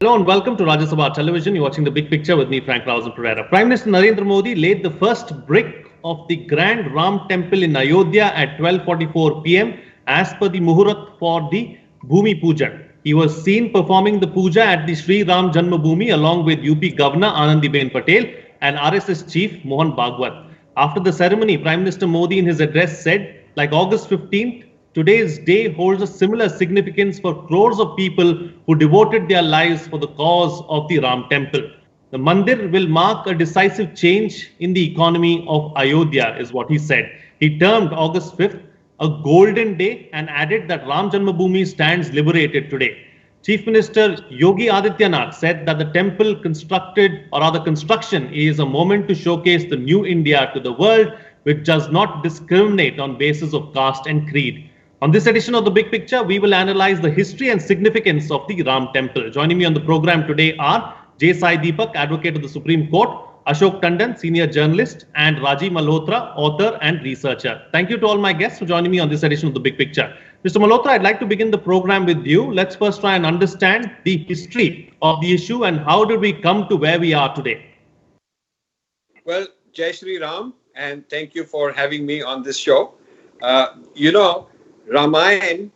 Hello and welcome to Rajya Sabha Television. You're watching The Big Picture with me, Frank Rausen Pereira. Prime Minister Narendra Modi laid the first brick of the Grand Ram Temple in Ayodhya at 12:44 p.m. as per the Muhurat for the Bhumi Pujan. He was seen performing the puja at the Sri Ram Janmabhoomi along with UP Governor Anandiben Patel and RSS Chief Mohan Bhagwat. After the ceremony, Prime Minister Modi in his address said, like August 15th, today's day holds a similar significance for crores of people who devoted their lives for the cause of the Ram Temple. The Mandir will mark a decisive change in the economy of Ayodhya, is what he said. He termed August 5th a golden day and added that Ram Janmabhoomi stands liberated today. Chief Minister Yogi Adityanath said that the temple construction is a moment to showcase the new India to the world, which does not discriminate on basis of caste and creed. On this edition of The Big Picture, we will analyze the history and significance of the Ram Temple. Joining me on the program today are J. Sai Deepak, Advocate of the Supreme Court, Ashok Tandon, Senior Journalist, and Rajiv Malhotra, Author and Researcher. Thank you to all my guests for joining me on this edition of The Big Picture. Mr. Malhotra, I'd like to begin the program with you. Let's first try and understand the history of the issue and how did we come to where we are today? Well, Jai Shri Ram, and thank you for having me on this show. Ramayana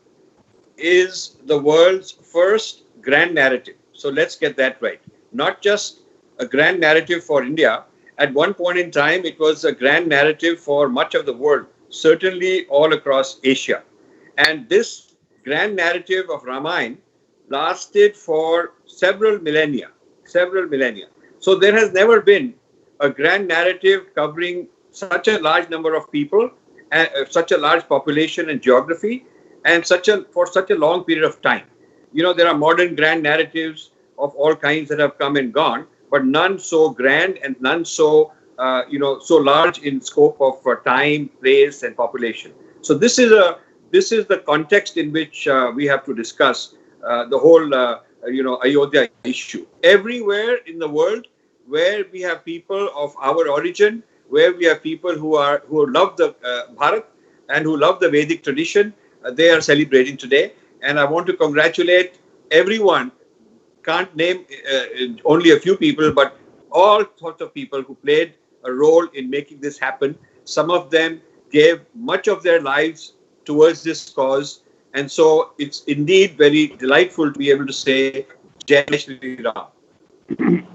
is the world's first grand narrative. So let's get that right. Not just a grand narrative for India. At one point in time, it was a grand narrative for much of the world, certainly all across Asia. And this grand narrative of Ramayana lasted for several millennia. So there has never been a grand narrative covering such a large number of people, such a large population and geography, and for such a long period of time. There are modern grand narratives of all kinds that have come and gone, but none so grand and none so so large in scope of time, place, and population. So this is the context in which we have to discuss the whole Ayodhya issue. Everywhere in the world where we have people of our origin, where we have people who love the Bharat and who love the Vedic tradition, they are celebrating today. And I want to congratulate everyone. Can't name only a few people, but all sorts of people who played a role in making this happen. Some of them gave much of their lives towards this cause. And so it's indeed very delightful to be able to say, Jai Shri Ram.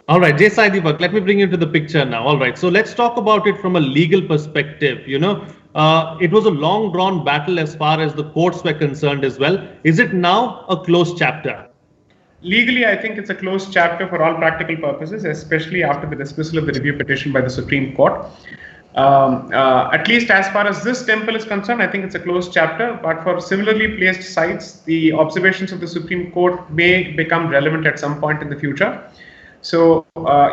All right, Jai Sai Deepak, let me bring you to the picture now. All right, so let's talk about it from a legal perspective. It was a long drawn battle as far as the courts were concerned as well. Is it now a closed chapter? Legally, I think it's a closed chapter for all practical purposes, especially after the dismissal of the review petition by the Supreme Court. At least as far as this temple is concerned, I think it's a closed chapter. But for similarly placed sites, the observations of the Supreme Court may become relevant at some point in the future. So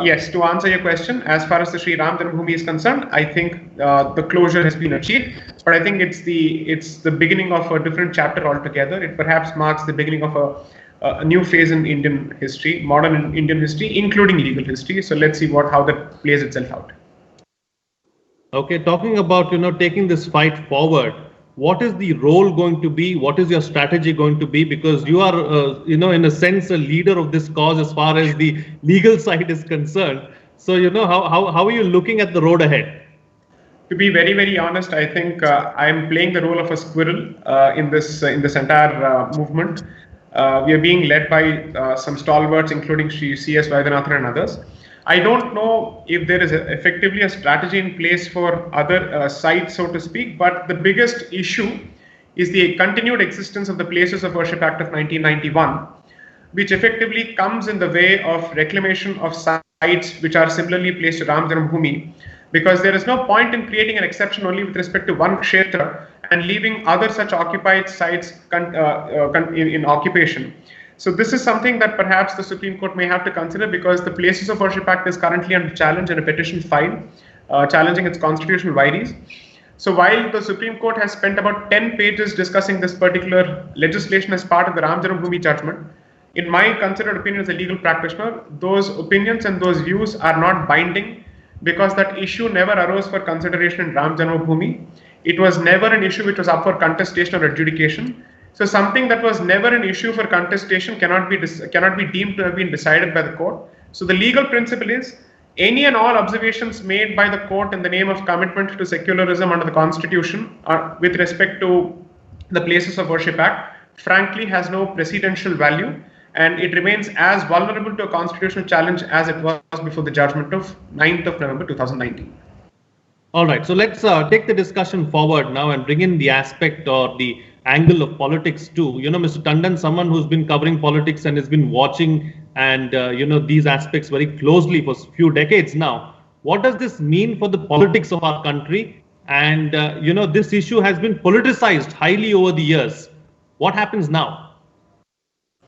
yes, to answer your question, as far as the Sri Ram Janmabhoomi is concerned, I think the closure has been achieved. But I think it's the beginning of a different chapter altogether. It perhaps marks the beginning of a new phase in Indian history, modern Indian history, including legal history. So let's see how that plays itself out. Okay, talking about taking this fight forward, what is the role going to be? What is your strategy going to be? Because you are, in a sense, a leader of this cause as far as the legal side is concerned. So, how are you looking at the road ahead? To be very, very honest, I think I'm playing the role of a squirrel in this entire movement. We are being led by some stalwarts, including Sri C.S. Vaidyanathan and others. I don't know if there is effectively a strategy in place for other sites, so to speak, but the biggest issue is the continued existence of the Places of Worship Act of 1991, which effectively comes in the way of reclamation of sites which are similarly placed to Ram Janmabhoomi, because there is no point in creating an exception only with respect to one kshetra and leaving other such occupied sites in occupation. So this is something that perhaps the Supreme Court may have to consider, because the Places of Worship Act is currently under challenge in a petition filed, challenging its constitutional vires. So while the Supreme Court has spent about 10 pages discussing this particular legislation as part of the Ram Janmabhoomi judgment, in my considered opinion as a legal practitioner, those opinions and those views are not binding, because that issue never arose for consideration in Ram Janmabhoomi. It was never an issue which was up for contestation or adjudication. So something that was never an issue for contestation cannot be deemed to have been decided by the court. So the legal principle is any and all observations made by the court in the name of commitment to secularism under the Constitution with respect to the Places of Worship Act, frankly, has no precedential value, and it remains as vulnerable to a constitutional challenge as it was before the judgment of 9th of November 2019. All right, so let's take the discussion forward now and bring in the aspect or the angle of politics too. Mr. Tandon, someone who's been covering politics and has been watching and these aspects very closely for a few decades now. What does this mean for the politics of our country? And this issue has been politicized highly over the years. What happens now?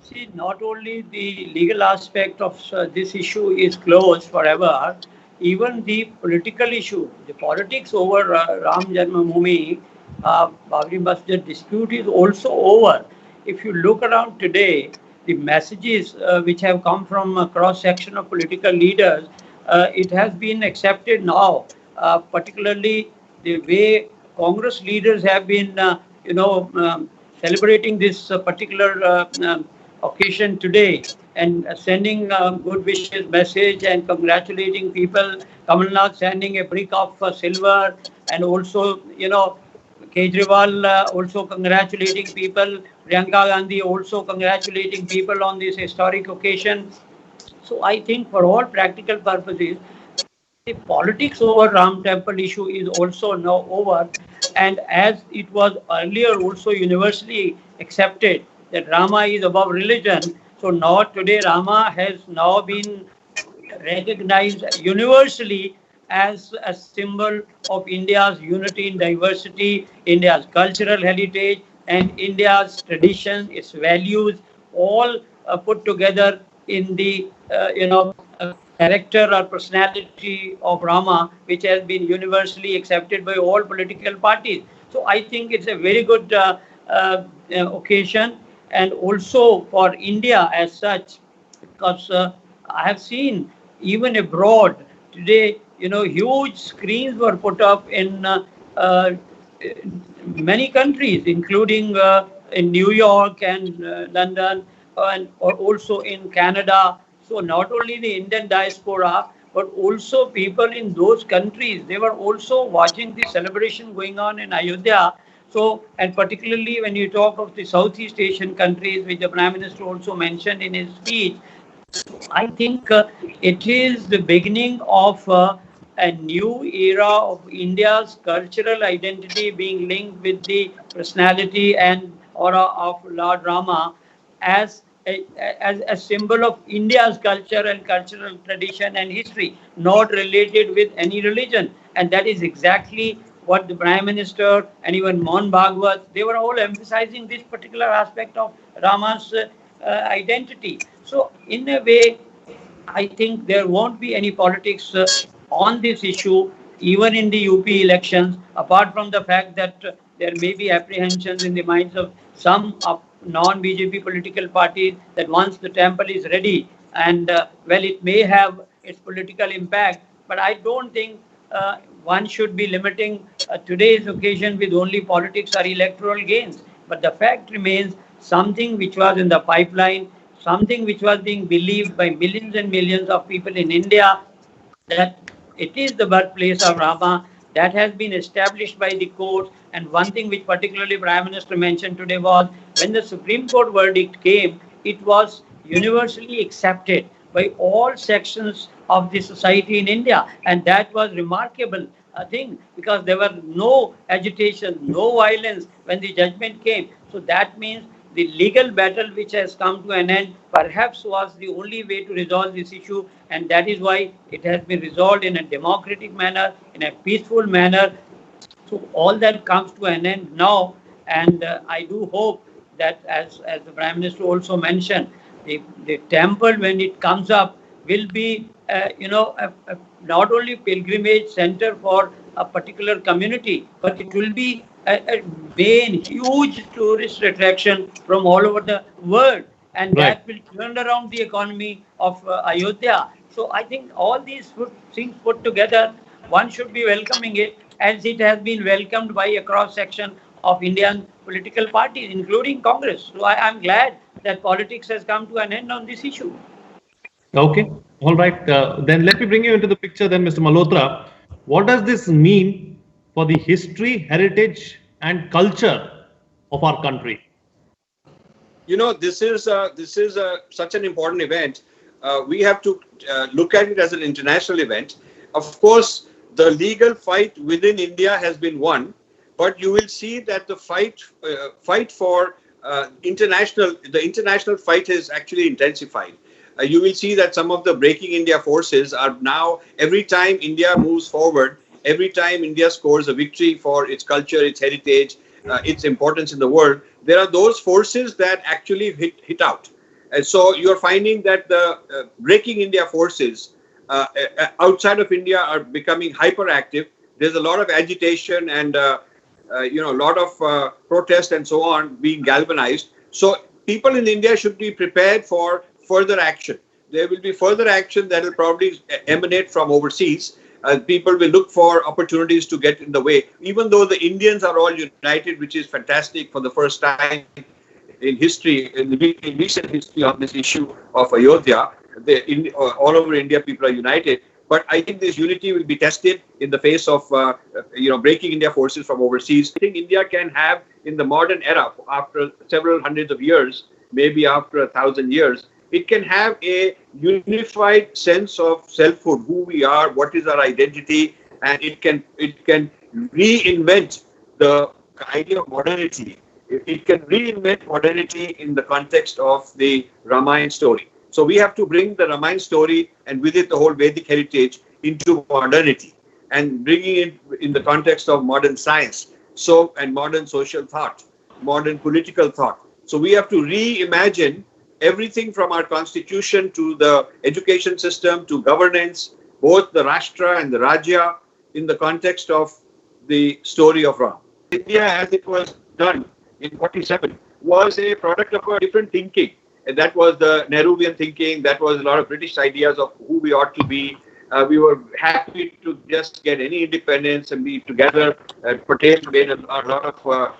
See, not only the legal aspect of this issue is closed forever, even the political issue, the politics over Ram Janmabhoomi, Babri Masjid dispute is also over. If you look around today, the messages which have come from a cross-section of political leaders, it has been accepted now, particularly the way Congress leaders have been, celebrating this particular occasion today and sending good wishes message and congratulating people. Kamal Nath sending a brick of silver, and also, Kejriwal also congratulating people. Priyanka Gandhi also congratulating people on this historic occasion. So I think for all practical purposes, the politics over Ram Temple issue is also now over. And as it was earlier also universally accepted that Rama is above religion, so now today Rama has now been recognized universally as a symbol of India's unity in diversity, India's cultural heritage, and India's tradition, its values, all put together in the character or personality of Rama, which has been universally accepted by all political parties. So I think it's a very good occasion, and also for India as such, because I have seen even abroad today, huge screens were put up in many countries, including in New York and London, and also in Canada. So not only the Indian diaspora, but also people in those countries, they were also watching the celebration going on in Ayodhya. So, and particularly when you talk of the Southeast Asian countries, which the Prime Minister also mentioned in his speech, I think it is the beginning of a new era of India's cultural identity being linked with the personality and aura of Lord Rama as a symbol of India's culture and cultural tradition and history, not related with any religion. And that is exactly what the Prime Minister and even Mohan Bhagwat, they were all emphasizing this particular aspect of Rama's identity. So in a way, I think there won't be any politics on this issue, even in the UP elections, apart from the fact that there may be apprehensions in the minds of some non-BJP political parties that once the temple is ready, and it may have its political impact, but I don't think one should be limiting today's occasion with only politics or electoral gains. But the fact remains, something which was in the pipeline, something which was being believed by millions and millions of people in India, that it is the birthplace of Rama, that has been established by the courts. And one thing which particularly Prime Minister mentioned today was, when the Supreme Court verdict came, it was universally accepted by all sections of the society in India. And that was remarkable thing, because there were no agitation, no violence when the judgment came. So that means the legal battle which has come to an end perhaps was the only way to resolve this issue, and that is why it has been resolved in a democratic manner, in a peaceful manner. So all that comes to an end now, and I do hope that, as the Prime Minister also mentioned, the temple, when it comes up, will be not only pilgrimage center for a particular community, but it will be a main huge tourist attraction from all over the world, and that will turn around the economy of Ayodhya. So I think all these things put together, one should be welcoming it, as it has been welcomed by a cross section of Indian political parties, including Congress. So I'm glad that politics has come to an end on this issue. Okay, all right. Then let me bring you into the picture then, Mr. Malhotra. What does this mean for the history, heritage, and culture of our country? You know, this is such an important event. We have to look at it as an international event. Of course, the legal fight within India has been won, but you will see that the fight for the international fight has actually intensified. You will see that some of the Breaking India forces are now, every time India moves forward, every time India scores a victory for its culture, its heritage, its importance in the world, there are those forces that actually hit out. And so you're finding that the Breaking India forces outside of India are becoming hyperactive. There's a lot of agitation and a lot of protest and so on being galvanized. So people in India should be prepared for further action. There will be further action that will probably emanate from overseas. People will look for opportunities to get in the way. Even though the Indians are all united, which is fantastic for the first time in history, in recent history on this issue of Ayodhya, all over India, people are united. But I think this unity will be tested in the face of, Breaking India forces from overseas. I think India can have, in the modern era, after several hundreds of years, maybe after 1,000 years, it can have a unified sense of selfhood, who we are, what is our identity, and it can reinvent the idea of modernity. It can reinvent modernity in the context of the Ramayana story. So we have to bring the Ramayana story and with it the whole Vedic heritage into modernity and bringing it in the context of modern science, and modern social thought, modern political thought. So we have to reimagine everything from our constitution to the education system to governance, both the Rashtra and the Rajya, in the context of the story of Ram. India, as it was done in 47, was a product of a different thinking. And that was the Nehruvian thinking. That was a lot of British ideas of who we ought to be. We were happy to just get any independence and be together. Patel made a lot of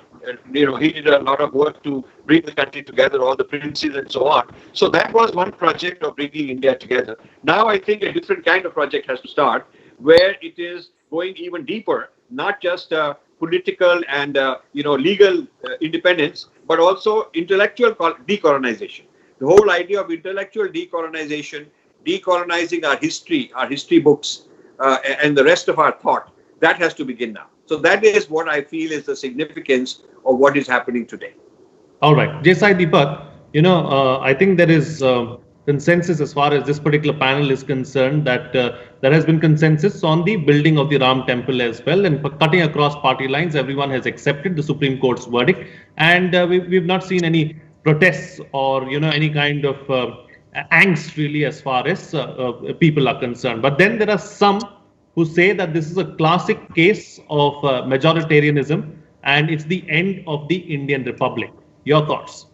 he did a lot of work to bring the country together, all the princes and so on. So that was one project of bringing India together. Now I think a different kind of project has to start, where it is going even deeper, not just political and legal independence, but also intellectual decolonization. The whole idea of intellectual decolonization, decolonizing our history books, and the rest of our thought, that has to begin now. So that is what I feel is the significance of what is happening today. All right. Jesai Deepak, I think there is consensus as far as this particular panel is concerned that there has been consensus on the building of the Ram temple as well, and cutting across party lines, everyone has accepted the Supreme Court's verdict, and we've not seen any protests or any kind of angst really as far as people are concerned. But then there are some who say that this is a classic case of majoritarianism and it's the end of the Indian Republic. Your thoughts?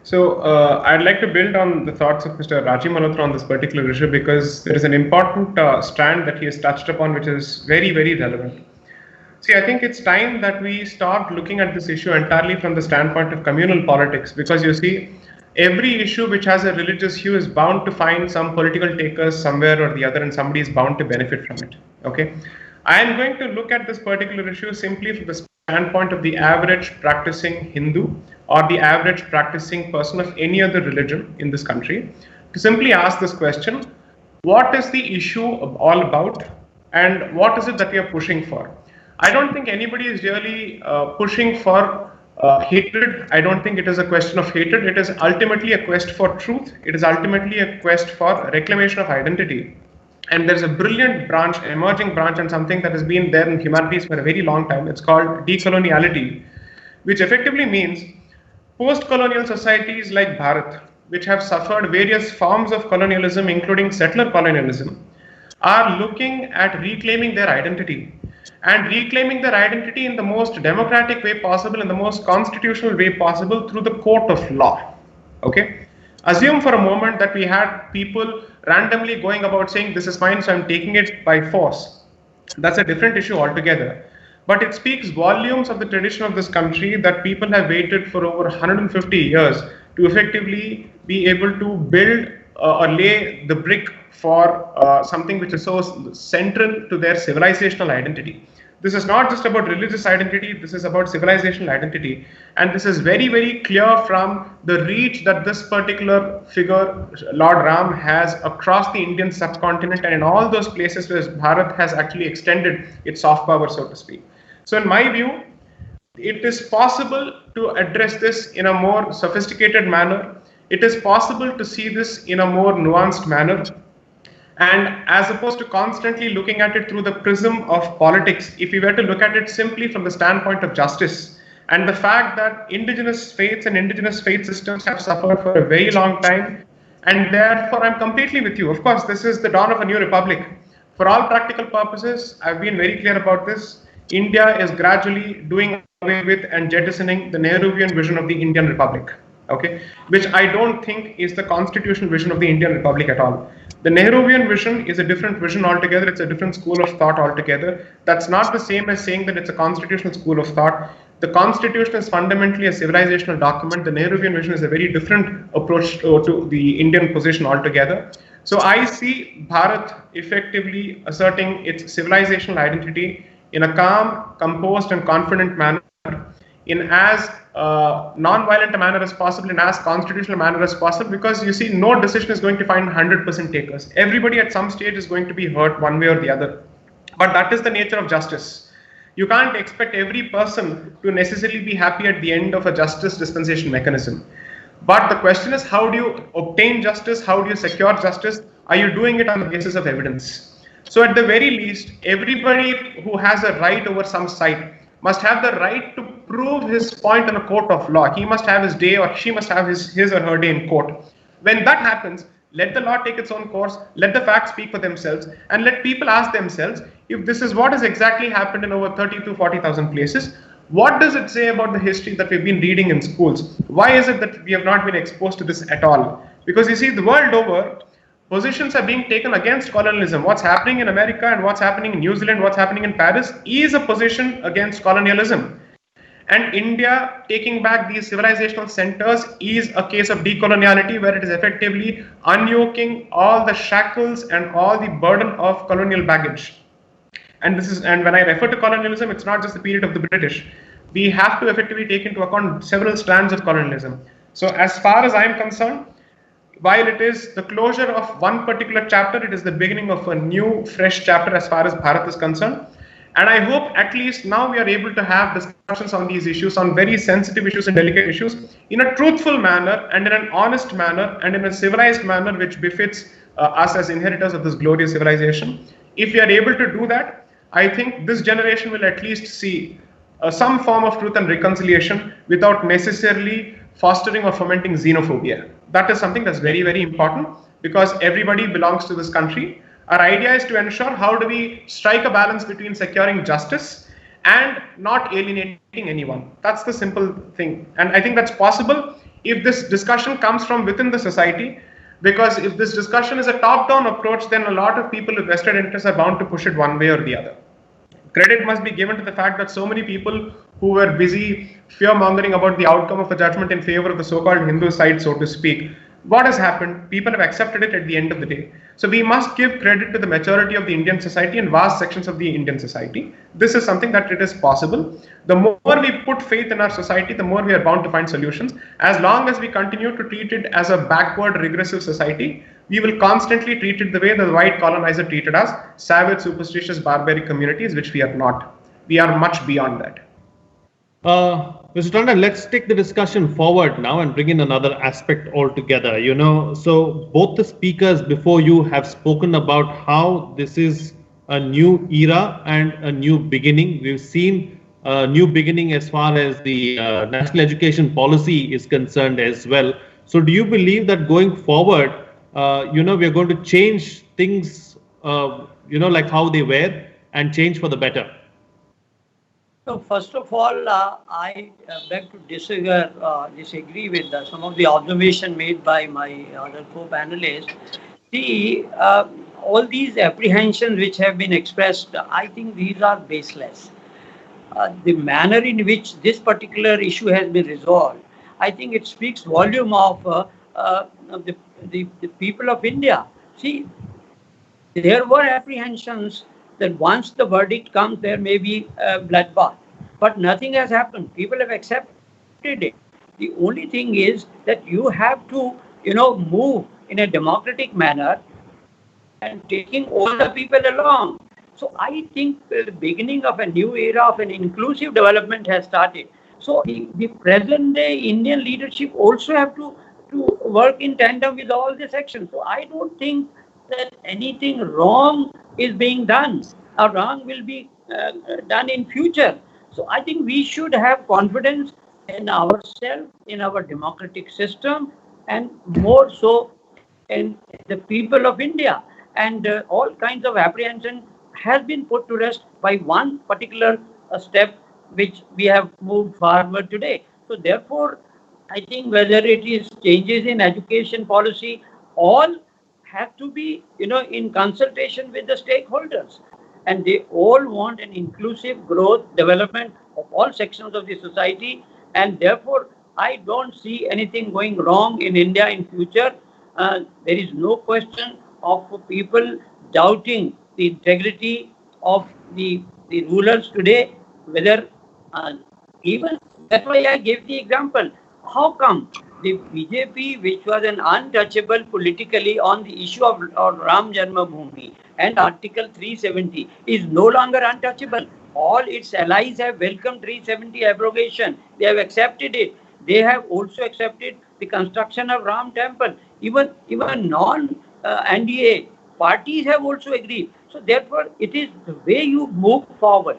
So I'd like to build on the thoughts of Mr. Rajiv Malhotra on this particular issue, because there is an important strand that he has touched upon which is very, very relevant. See, I think it's time that we start looking at this issue entirely from the standpoint of communal politics, because you see, every issue which has a religious hue is bound to find some political takers somewhere or the other, and somebody is bound to benefit from it. Okay, I am going to look at this particular issue simply from the standpoint of the average practicing Hindu or the average practicing person of any other religion in this country, to simply ask this question: what is the issue all about, and what is it that we are pushing for? I don't think anybody is really pushing for hatred. I don't think it is a question of hatred. It is ultimately a quest for truth. It is ultimately a quest for reclamation of identity. And there's a brilliant branch, emerging branch, and something that has been there in humanities for a very long time. It's called decoloniality, which effectively means post-colonial societies like Bharat, which have suffered various forms of colonialism, including settler colonialism, are looking at reclaiming their identity. And reclaiming their identity in the most democratic way possible, in the most constitutional way possible, through the court of law. Okay? Assume for a moment that we had people randomly going about saying, this is fine, so I'm taking it by force. That's a different issue altogether. but it speaks volumes of the tradition of this country that people have waited for over 150 years to effectively be able to build or lay the brick for something which is so central to their civilizational identity. This is not just about religious identity, this is about civilizational identity. And this is very, very clear from the reach that this particular figure, Lord Ram, has across the Indian subcontinent and in all those places where Bharat has actually extended its soft power, so to speak. So in my view, it is possible to address this in a more sophisticated manner. It is possible to see this in a more nuanced manner. And as opposed to constantly looking at it through the prism of politics, if we were to look at it simply from the standpoint of justice and the fact that indigenous faiths and indigenous faith systems have suffered for a very long time, and therefore I'm completely with you. Of course, this is the dawn of a new republic. For all practical purposes, I've been very clear about this. India is gradually doing away with and jettisoning the Nehruvian vision of the Indian Republic, okay, which I don't think is the constitutional vision of the Indian Republic at all. The Nehruvian vision is a different vision altogether. It's a different school of thought altogether. That's not the same as saying that it's a constitutional school of thought. The Constitution is fundamentally a civilizational document. The Nehruvian vision is a very different approach to the Indian position altogether. So I see Bharat effectively asserting its civilizational identity in a calm, composed, and confident manner, in as non-violent a manner as possible, in as constitutional manner as possible, because you see, no decision is going to find 100% takers. Everybody at some stage is going to be hurt one way or the other. But that is the nature of justice. You can't expect every person to necessarily be happy at the end of a justice dispensation mechanism. But the question is, how do you obtain justice? How do you secure justice? Are you doing it on the basis of evidence? So at the very least, everybody who has a right over some site must have the right to prove his point in a court of law. He must have his day, or she must have his or her day in court. When that happens, let the law take its own course, let the facts speak for themselves, and let people ask themselves, if this is what has exactly happened in over 30 to 40,000 places, what does it say about the history that we've been reading in schools? Why is it that we have not been exposed to this at all? Because you see, the world over, positions are being taken against colonialism. What's happening in America and what's happening in New Zealand, what's happening in Paris is a position against colonialism. And India taking back these civilizational centers is a case of decoloniality, where it is effectively unyoking all the shackles and all the burden of colonial baggage. And when I refer to colonialism, it's not just the period of the British. We have to effectively take into account several strands of colonialism. So as far as I'm concerned, while it is the closure of one particular chapter, it is the beginning of a new, fresh chapter as far as Bharat is concerned. And I hope at least now we are able to have discussions on these issues, on very sensitive issues and delicate issues, in a truthful manner and in an honest manner and in a civilized manner which befits us as inheritors of this glorious civilization. If we are able to do that, I think this generation will at least see some form of truth and reconciliation without necessarily fostering or fomenting xenophobia. That is something that's very, very important, because everybody belongs to this country. Our idea is to ensure how do we strike a balance between securing justice and not alienating anyone. That's the simple thing. And I think that's possible if this discussion comes from within the society, because if this discussion is a top-down approach, then a lot of people with vested interests are bound to push it one way or the other. Credit must be given to the fact that so many people who were busy fear-mongering about the outcome of a judgment in favor of the so-called Hindu side, so to speak, what has happened? People have accepted it at the end of the day. So we must give credit to the maturity of the Indian society and vast sections of the Indian society. This is something that it is possible. The more we put faith in our society, the more we are bound to find solutions. As long as we continue to treat it as a backward, regressive society, we will constantly treat it the way the white colonizer treated us, savage, superstitious, barbaric communities, which we are not. We are much beyond that. Mr. Tandon, let's take the discussion forward now and bring in another aspect altogether. So both the speakers before you have spoken about how this is a new era and a new beginning. We've seen a new beginning as far as the national education policy is concerned as well. So do you believe that going forward, we are going to change things, like how they were, and change for the better? So first of all, I beg to disagree with some of the observation made by my other co-panelists. See, all these apprehensions which have been expressed, I think these are baseless. the manner in which this particular issue has been resolved, I think it speaks volume of the people of India. See, there were apprehensions that once the verdict comes, there may be a bloodbath, but nothing has happened. People have accepted it. The only thing is that you have to, move in a democratic manner and taking all the people along. So I think the beginning of a new era of an inclusive development has started. So the present day Indian leadership also have to work in tandem with all the sections. So I don't think that anything wrong is being done or wrong will be done in future. So I think we should have confidence in ourselves, in our democratic system, and more so in the people of India. And all kinds of apprehension has been put to rest by one particular step which we have moved forward today. So therefore, I think whether it is changes in education policy, all have to be, in consultation with the stakeholders. And they all want an inclusive growth, development of all sections of the society. And therefore, I don't see anything going wrong in India in future. There is no question of people doubting the integrity of the rulers today, whether even that's why I gave the example. How come the BJP, which was an untouchable politically on the issue of Ram Janmabhoomi and Article 370, is no longer untouchable? All its allies have welcomed 370 abrogation. They have accepted it. They have also accepted the construction of Ram Temple. Even non-NDA parties have also agreed. So therefore, it is the way you move forward.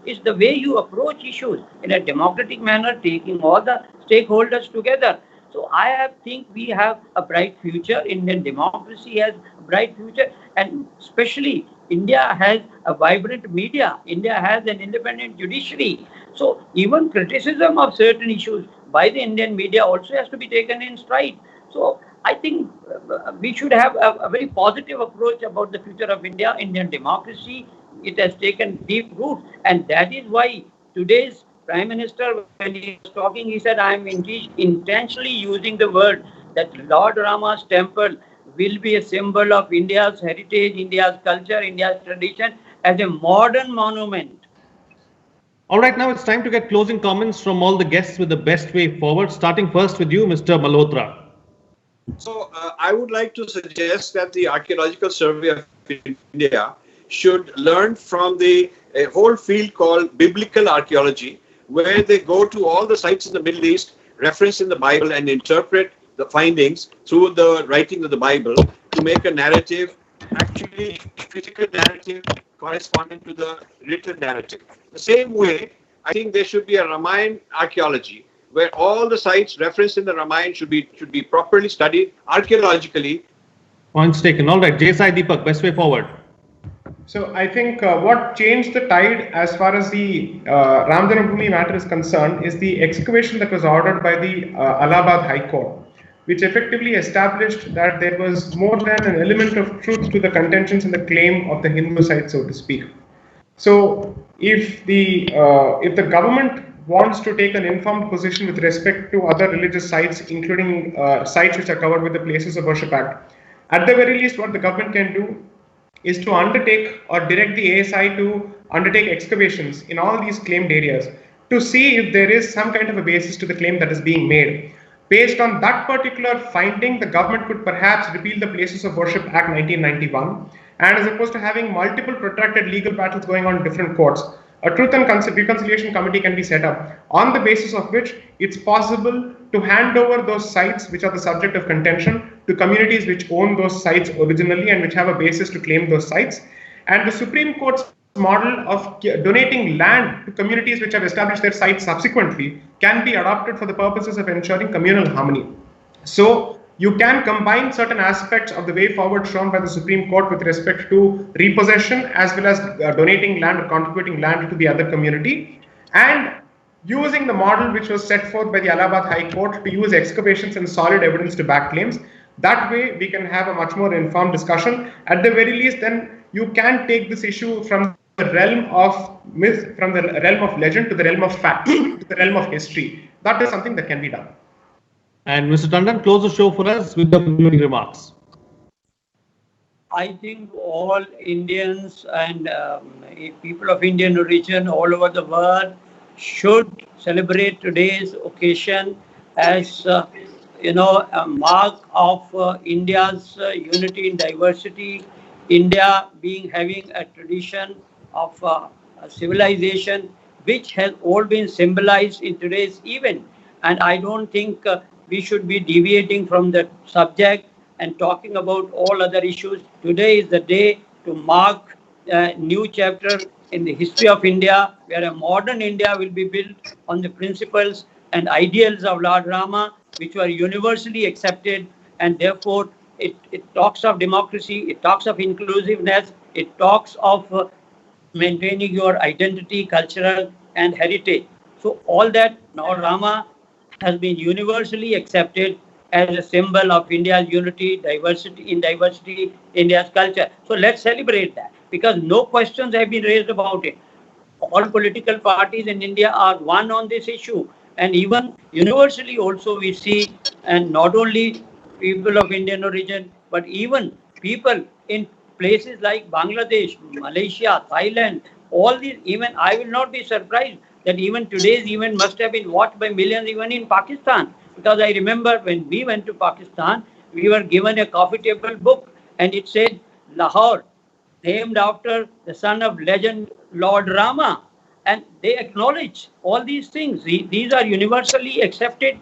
It's the way you approach issues in a democratic manner, taking all the stakeholders together. So I think we have a bright future. Indian democracy has a bright future, and especially India has a vibrant media. India has an independent judiciary. So even criticism of certain issues by the Indian media also has to be taken in stride. So I think we should have a very positive approach about the future of India, Indian democracy. It has taken deep root, and that is why today's Prime Minister, when he was talking, he said, I am intentionally using the word that Lord Rama's temple will be a symbol of India's heritage, India's culture, India's tradition as a modern monument. All right, now it's time to get closing comments from all the guests with the best way forward, starting first with you, Mr. Malhotra. So I would like to suggest that the Archaeological Survey of India should learn from a whole field called biblical archaeology, where they go to all the sites in the Middle East, reference in the Bible, and interpret the findings through the writing of the Bible to make a narrative, actually physical narrative corresponding to the written narrative. The same way, I think there should be a Ramayana archaeology, where all the sites referenced in the Ramayana should be properly studied archaeologically. Points taken. All right, J. Sai Deepak, best way forward. So I think what changed the tide as far as the Ram Janmabhoomi matter is concerned is the excavation that was ordered by the Allahabad High Court, which effectively established that there was more than an element of truth to the contentions and the claim of the Hindu side, so to speak. So if the government wants to take an informed position with respect to other religious sites, including sites which are covered with the Places of Worship Act, at the very least what the government can do is to undertake or direct the ASI to undertake excavations in all these claimed areas to see if there is some kind of a basis to the claim that is being made. Based on that particular finding, the government could perhaps repeal the Places of Worship Act 1991, and as opposed to having multiple protracted legal battles going on in different courts, a Truth and Reconciliation Committee can be set up, on the basis of which it's possible to hand over those sites which are the subject of contention to communities which own those sites originally and which have a basis to claim those sites. And the Supreme Court's model of donating land to communities which have established their sites subsequently can be adopted for the purposes of ensuring communal harmony. So you can combine certain aspects of the way forward shown by the Supreme Court with respect to repossession as well as donating land or contributing land to the other community, and using the model which was set forth by the Allahabad High Court to use excavations and solid evidence to back claims. That way we can have a much more informed discussion. At the very least, then you can take this issue from the realm of myth, from the realm of legend to the realm of fact, to the realm of history. That is something that can be done. And Mr. Tandon, close the show for us with the concluding remarks. I think all Indians and people of Indian origin all over the world should celebrate today's occasion as a mark of India's unity in diversity. India having a tradition of a civilization which has all been symbolized in today's event. And I don't think we should be deviating from the subject and talking about all other issues. Today is the day to mark a new chapter in the history of India, where a modern India will be built on the principles and ideals of Lord Rama, which were universally accepted, and therefore it talks of democracy, it talks of inclusiveness, it talks of maintaining your identity, cultural and heritage. So all that Lord Rama has been universally accepted as a symbol of India's unity, diversity, India's culture. So let's celebrate that, because no questions have been raised about it. All political parties in India are one on this issue. And even universally also we see, and not only people of Indian origin, but even people in places like Bangladesh, Malaysia, Thailand, all these, even I will not be surprised that even today's event must have been watched by millions even in Pakistan. Because I remember when we went to Pakistan, we were given a coffee table book and it said Lahore, named after the son of legend Lord Rama. And they acknowledge all these things. These are universally accepted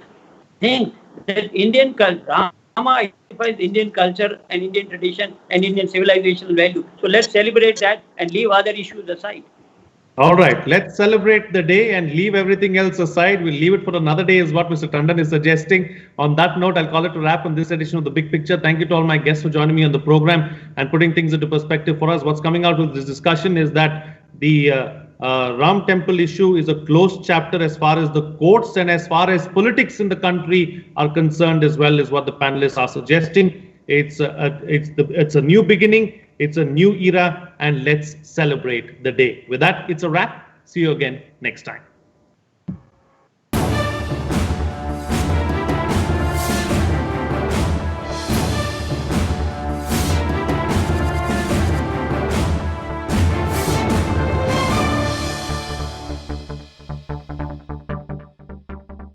things that Indian culture, Rama identifies Indian culture and Indian tradition and Indian civilization value. So let's celebrate that and leave other issues aside. All right, let's celebrate the day and leave everything else aside. We'll leave it for another day is what Mr. Tandon is suggesting. On that note, I'll call it a wrap on this edition of The Big Picture. Thank you to all my guests for joining me on the program and putting things into perspective for us. What's coming out of this discussion is that the Ram Temple issue is a closed chapter as far as the courts and as far as politics in the country are concerned as well, is what the panelists are suggesting. It's a new beginning. It's a new era, and let's celebrate the day. With that, it's a wrap. See you again next time.